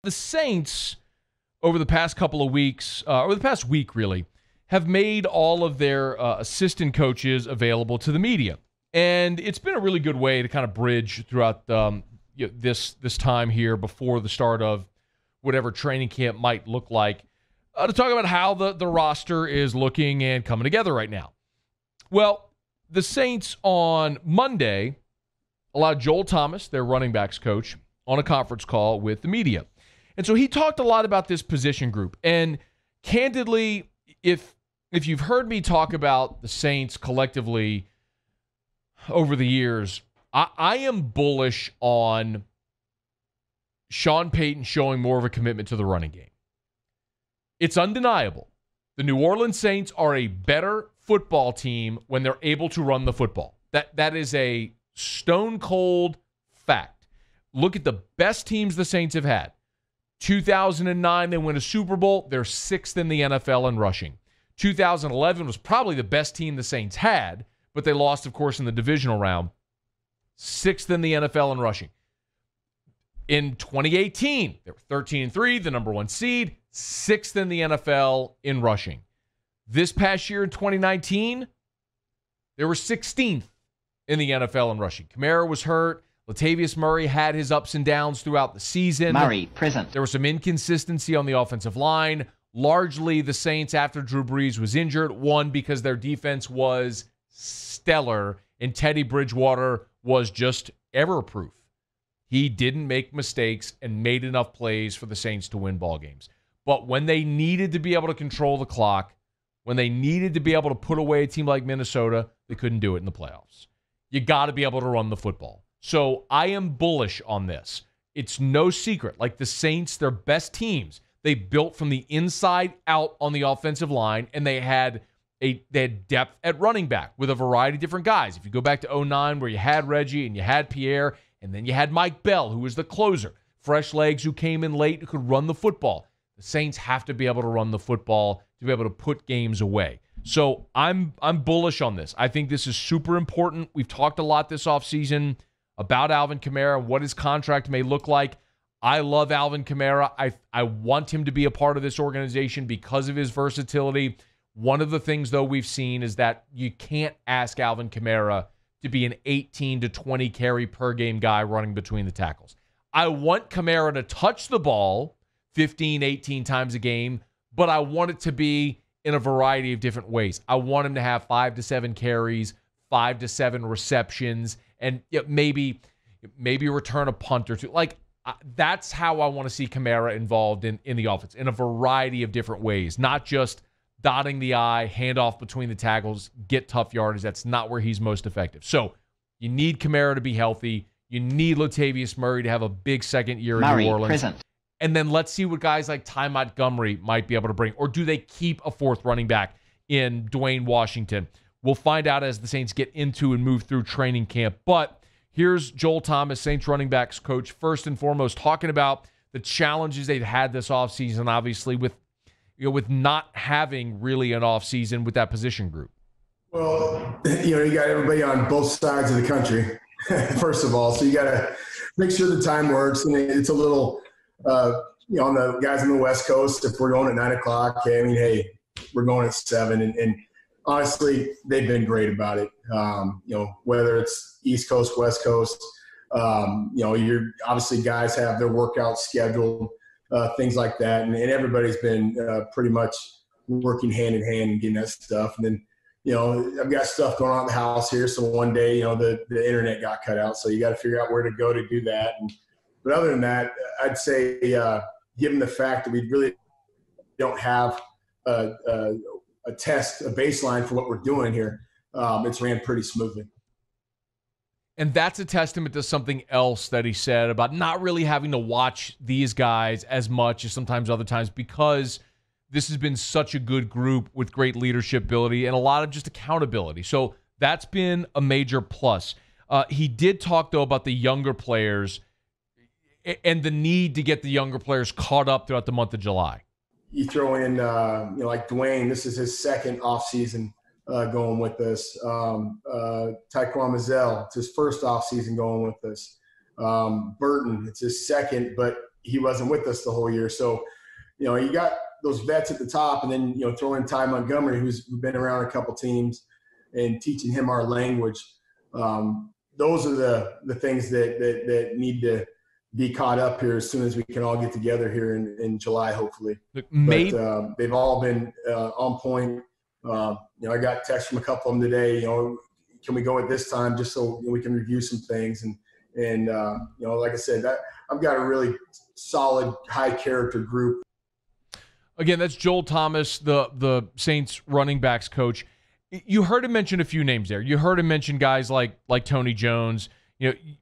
the Saints, over the past couple of weeks, or the past week really, have made all of their assistant coaches available to the media. And it's been a really good way to kind of bridge throughout this time here before the start of whatever training camp might look like, to talk about how the roster is looking and coming together right now. Well, the Saints on Monday allowed Joel Thomas, their running backs coach, on a conference call with the media. And so he talked a lot about this position group. And candidly, if you've heard me talk about the Saints collectively over the years, I am bullish on Sean Payton showing more of a commitment to the running game. It's undeniable. The New Orleans Saints are a better football team when they're able to run the football. That is a stone-cold fact. Look at the best teams the Saints have had. 2009, they win a Super Bowl. They're 6th in the NFL in rushing. 2011 was probably the best team the Saints had, but they lost, of course, in the divisional round. 6th in the NFL in rushing. In 2018, they were 13-3, the number 1 seed, 6th in the NFL in rushing. This past year in 2019, they were 16th in the NFL in rushing. Kamara was hurt. Latavius Murray had his ups and downs throughout the season. Murray, present. There was some inconsistency on the offensive line. Largely, the Saints, after Drew Brees was injured, won because their defense was stellar, and Teddy Bridgewater was just error-proof. He didn't make mistakes and made enough plays for the Saints to win ball games. But when they needed to be able to control the clock, when they needed to be able to put away a team like Minnesota, they couldn't do it in the playoffs. You got to be able to run the football. So I am bullish on this. It's no secret. Like the Saints, their best teams, they built from the inside out on the offensive line, and they had depth at running back with a variety of different guys. If you go back to 2009, where you had Reggie and you had Pierre, and then you had Mike Bell, who was the closer. Fresh legs who came in late, who could run the football. The Saints have to be able to run the football to be able to put games away. So I'm bullish on this. I think this is super important. We've talked a lot this offseason about Alvin Kamara, what his contract may look like. I love Alvin Kamara. I want him to be a part of this organization because of his versatility. One of the things, though, we've seen is that you can't ask Alvin Kamara to be an 18 to 20 carry per game guy running between the tackles. I want Kamara to touch the ball 15, 18 times a game, but I want it to be in a variety of different ways. I want him to have 5 to 7 carries, 5 to 7 receptions, and maybe return a punt or two. That's how I want to see Kamara involved in the offense in a variety of different ways, not just dotting the I, handoff between the tackles, get tough yardage. That's not where he's most effective. So you need Kamara to be healthy. You need Latavius Murray to have a big second year in New Orleans. Present. And then let's see what guys like Ty Montgomery might be able to bring. Or do they keep a 4th running back in Dwayne Washington? We'll find out as the Saints get into and move through training camp. But here's Joel Thomas, Saints running backs coach, first and foremost, talking about the challenges they've had this offseason, obviously, with not having really an offseason with that position group. Well, you got everybody on both sides of the country, first of all. So you got to make sure the time works. And it's a little, on the guys on the West Coast, if we're going at 9 o'clock, hey, we're going at 7. And honestly, they've been great about it. Whether it's East Coast, West Coast, you're obviously guys have their workouts scheduled, things like that. And everybody's been pretty much working hand in hand and getting that stuff. And then, I've got stuff going on at the house here. So one day, the internet got cut out. So you got to figure out where to go to do that. But other than that, I'd say given the fact that we really don't have a baseline for what we're doing here, it's ran pretty smoothly. And that's a testament to something else that he said about not really having to watch these guys as much as sometimes other times, because this has been such a good group with great leadership ability and a lot of just accountability. So that's been a major plus. He did talk, though, about the younger players and the need to get the younger players caught up throughout the month of July. You throw in, like Dwayne, this is his second offseason going with us. Tre'Quan, it's his first offseason going with us. Burton, it's his second, but he wasn't with us the whole year. So, you got those vets at the top, and then, throw in Ty Montgomery, who's been around a couple teams, and teaching him our language. Those are the things that need to be caught up here as soon as we can all get together here in July, hopefully. But they've all been on point. I got text from a couple of them today, can we go at this time just so we can review some things? And like I said, I've got a really solid, high character group. Again, that's Joel Thomas, the Saints running backs coach. You heard him mention a few names there. You heard him mention guys like Tony Jones.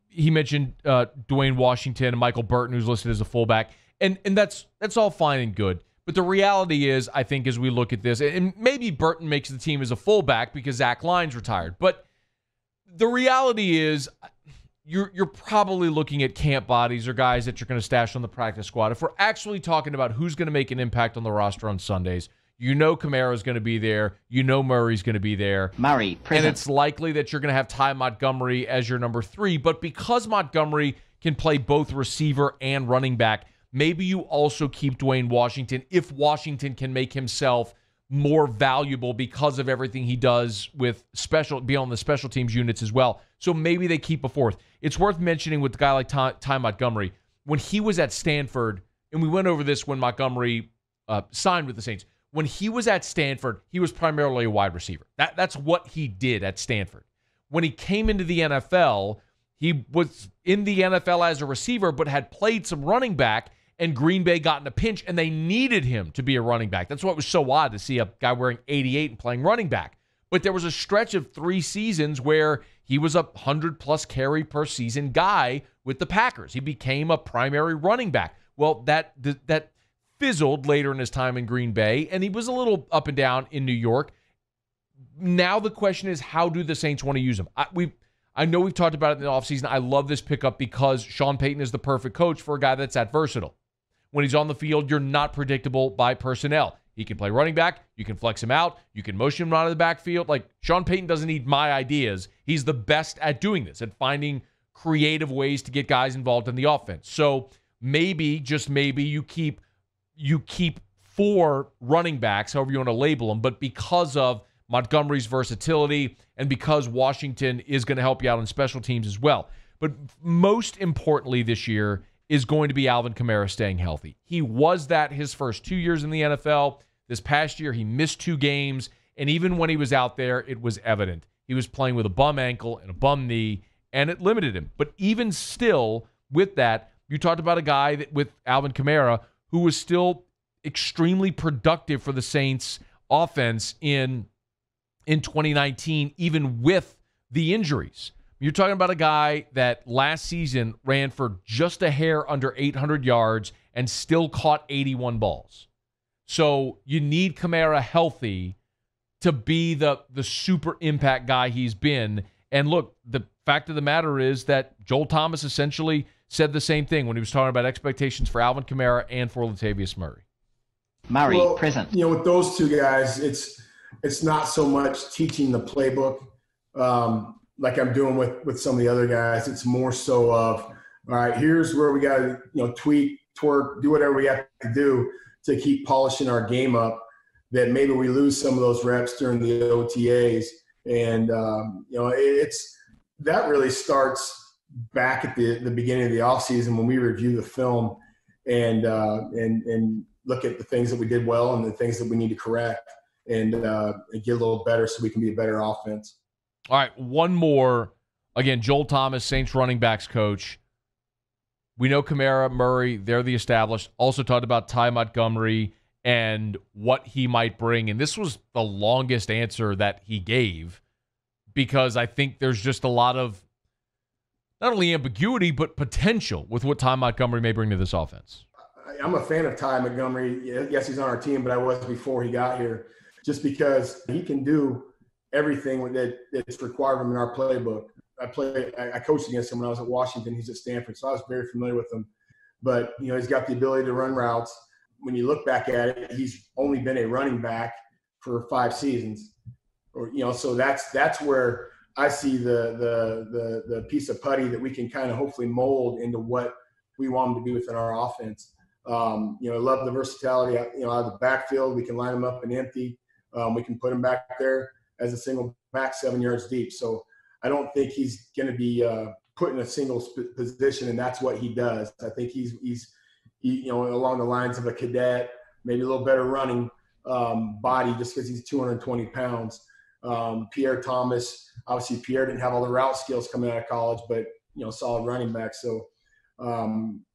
He mentioned Dwayne Washington and Michael Burton, who's listed as a fullback. And that's all fine and good. But the reality is, I think, as we look at this, and maybe Burton makes the team as a fullback because Zach Lyne's retired. But the reality is, you're probably looking at camp bodies or guys that you're going to stash on the practice squad. If we're actually talking about who's going to make an impact on the roster on Sundays, Kamara's going to be there. Murray's going to be there. Murray, present. And it's likely that you're going to have Ty Montgomery as your number 3. But because Montgomery can play both receiver and running back, maybe you also keep Dwayne Washington if Washington can make himself more valuable because of everything he does with beyond the special teams units as well. So maybe they keep a 4th. It's worth mentioning with a guy like Ty Montgomery, when he was at Stanford, and we went over this when Montgomery signed with the Saints. When he was at Stanford, he was primarily a wide receiver. That's what he did at Stanford. When he came into the NFL, he was in the NFL as a receiver, but had played some running back, and Green Bay got in a pinch, and they needed him to be a running back. That's what was so odd to see a guy wearing 88 and playing running back. But there was a stretch of 3 seasons where he was a 100-plus carry per season guy with the Packers. He became a primary running back. Well, that fizzled later in his time in Green Bay, and he was a little up and down in New York. Now the question is, how do the Saints want to use him? I know we've talked about it in the offseason. I love this pickup because Sean Payton is the perfect coach for a guy that's that versatile. When he's on the field, you're not predictable by personnel. He can play running back. You can flex him out. You can motion him out of the backfield. Like, Sean Payton doesn't need my ideas. He's the best at doing this, at finding creative ways to get guys involved in the offense. So maybe, just maybe, you keep 4 running backs, however you want to label them, but because of Montgomery's versatility and because Washington is going to help you out on special teams as well. But most importantly this year is going to be Alvin Kamara staying healthy. He was that his first 2 years in the NFL. This past year, he missed 2 games, and even when he was out there, it was evident. He was playing with a bum ankle and a bum knee, and it limited him. But even still, with that, you talked about a guy with Alvin Kamara who was still extremely productive for the Saints offense in 2019, even with the injuries. You're talking about a guy that last season ran for just a hair under 800 yards and still caught 81 balls. So you need Kamara healthy to be the super impact guy he's been. And look, the fact of the matter is that Joel Thomas essentially said the same thing when he was talking about expectations for Alvin Kamara and for Latavius Murray. Murray, present. With those 2 guys, it's not so much teaching the playbook like I'm doing with some of the other guys. It's more so of, all right, here's where we got to tweak, twerk, do whatever we have to do to keep polishing our game up, that maybe we lose some of those reps during the OTAs. And, that really starts back at the beginning of the offseason when we review the film and look at the things that we did well and the things that we need to correct and get a little better so we can be a better offense. All right, one more. Again, Joel Thomas, Saints running backs coach. We know Kamara, Murray, they're the established. Also talked about Ty Montgomery and what he might bring. And this was the longest answer that he gave because I think there's just a lot of not only ambiguity, but potential with what Ty Montgomery may bring to this offense. I'm a fan of Ty Montgomery. Yes, he's on our team, but I was before he got here, just because he can do everything that's required of him in our playbook. I coached against him when I was at Washington. He's at Stanford, so I was very familiar with him. But, he's got the ability to run routes. When you look back at it, he's only been a running back for 5 seasons. So that's where I see the piece of putty that we can kind of hopefully mold into what we want him to be within our offense. I love the versatility. Out of the backfield, we can line him up and empty. We can put him back there as a single back 7 yards deep. So I don't think he's going to be put in a single position, and that's what he does. I think he's along the lines of a cadet, maybe a little better running body just because he's 220 pounds. Pierre Thomas, obviously Pierre didn't have all the route skills coming out of college, but solid running back. So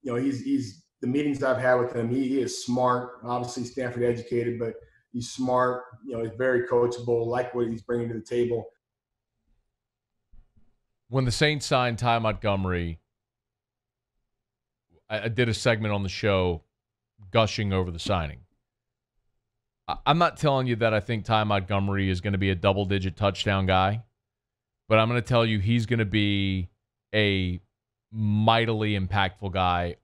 he's the meetings I've had with him, he is smart, obviously Stanford educated, but he's smart, he's very coachable, like what he's bringing to the table. When the Saints signed Ty Montgomery, I did a segment on the show gushing over the signing. I'm not telling you that I think Ty Montgomery is going to be a double-digit touchdown guy, but I'm going to tell you he's going to be a mightily impactful guy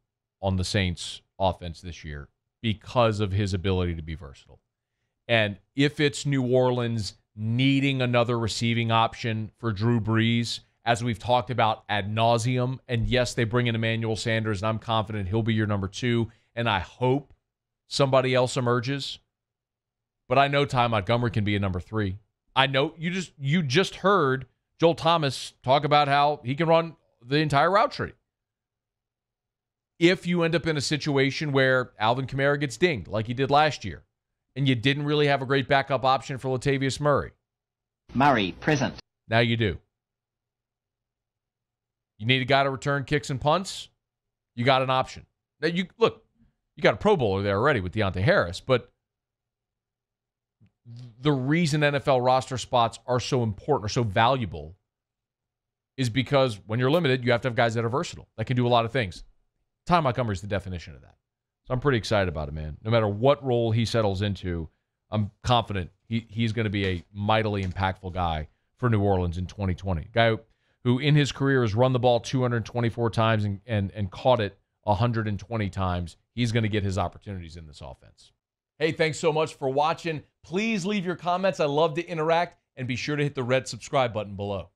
on the Saints offense this year because of his ability to be versatile. And if it's New Orleans needing another receiving option for Drew Brees, as we've talked about ad nauseum, and yes, they bring in Emmanuel Sanders, and I'm confident he'll be your number 2, and I hope somebody else emerges. But I know Ty Montgomery can be a number 3. I know you just heard Joel Thomas talk about how he can run the entire route tree. If you end up in a situation where Alvin Kamara gets dinged like he did last year, and you didn't really have a great backup option for Latavius Murray. Murray, present. Now you do. You need a guy to return kicks and punts, you got an option. Now you got a Pro Bowler there already with Deontay Harris, but the reason NFL roster spots are so important or so valuable is because when you're limited, you have to have guys that are versatile, that can do a lot of things. Ty Montgomery is the definition of that. So I'm pretty excited about it, man. No matter what role he settles into, I'm confident he's going to be a mightily impactful guy for New Orleans in 2020. Guy who in his career has run the ball 224 times and caught it 120 times. He's going to get his opportunities in this offense. Hey, thanks so much for watching. Please leave your comments. I love to interact, and be sure to hit the red subscribe button below.